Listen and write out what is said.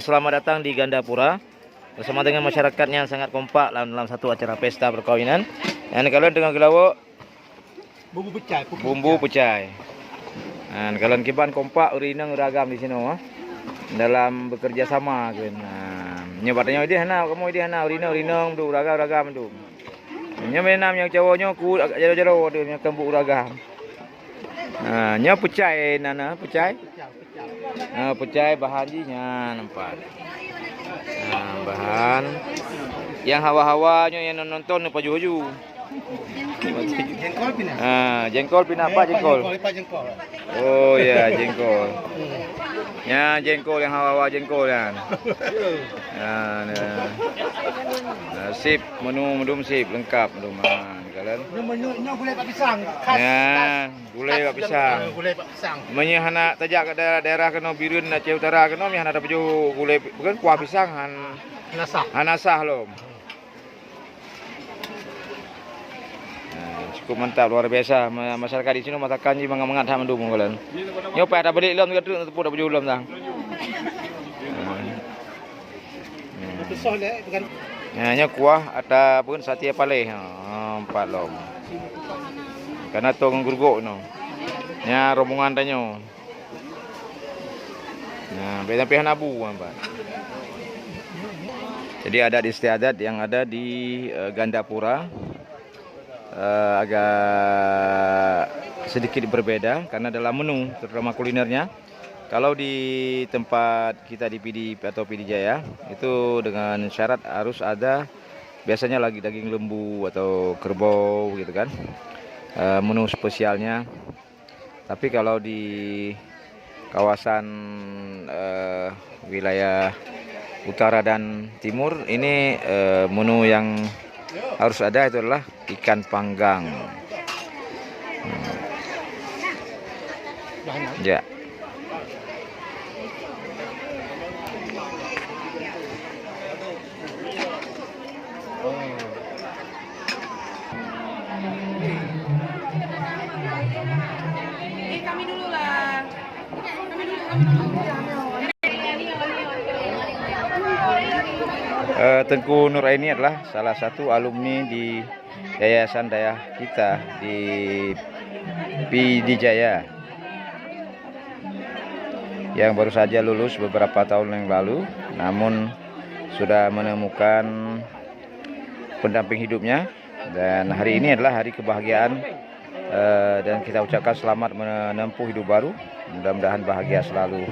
Selamat datang di Gandapura bersama dengan masyarakatnya yang sangat kompak dalam satu acara pesta perkawinan. Dan kalian dengan gelawak bumbu pecai. Dan kalian kiban kompak urinang ragam di sini dalam bekerja sama kan. Nyebatnya dia hana kamu dia hana urinang du ragam du. Menam yang cowoknya ku jaro-jaro dia kembuk ragam. Nya pecai nana pecai. Pecai bahan jinya nampak. Bahan yang hawa-hawanya yang nonton paju-paju. Jengkol pinah. Jengkol pinah apa jengkol? Jengkol. Oh ya jengkol. Ya jengkol yang hawa-hawa jengkol kan. Sip menu sip lengkap menuman kalian. Menunya gulai pak pisang. Ya gulai pak pisang. Gulai pak pisang. Menye hana tajak ke daerah kena Birun Aceh Utara kena mi hana ada baju gulai bukan kuah pisang hanasah lom. Cukup mantap luar biasa masyarakat di sini masakan ji mangat ham mendung kalian. Nyopai ada balik lom gedung tepu dah baju lom tang. Pisau le bukan. Nya kuah ada pun sate paleh. Empat lom. Karena tong gurgok no. Nya rombongan tanyo. Beda pihan abu Pak. Jadi adat istiadat yang ada di Gandapura agak sedikit berbeda karena dalam menu terutama kulinernya. Kalau di tempat kita di PD atau PD Jaya itu dengan syarat harus ada biasanya lagi daging lembu atau kerbau gitu kan. Menu spesialnya. Tapi kalau di kawasan wilayah utara dan timur ini menu yang harus ada itu adalah ikan panggang. Ya. Kami dulu lah. Tengku Nur Aini adalah salah satu alumni di Yayasan Dayah kita di PD Jaya yang baru saja lulus beberapa tahun yang lalu, namun sudah menemukan pendamping hidupnya dan hari ini adalah hari kebahagiaan dan kita ucapkan selamat menempuh hidup baru, mudah-mudahan bahagia selalu.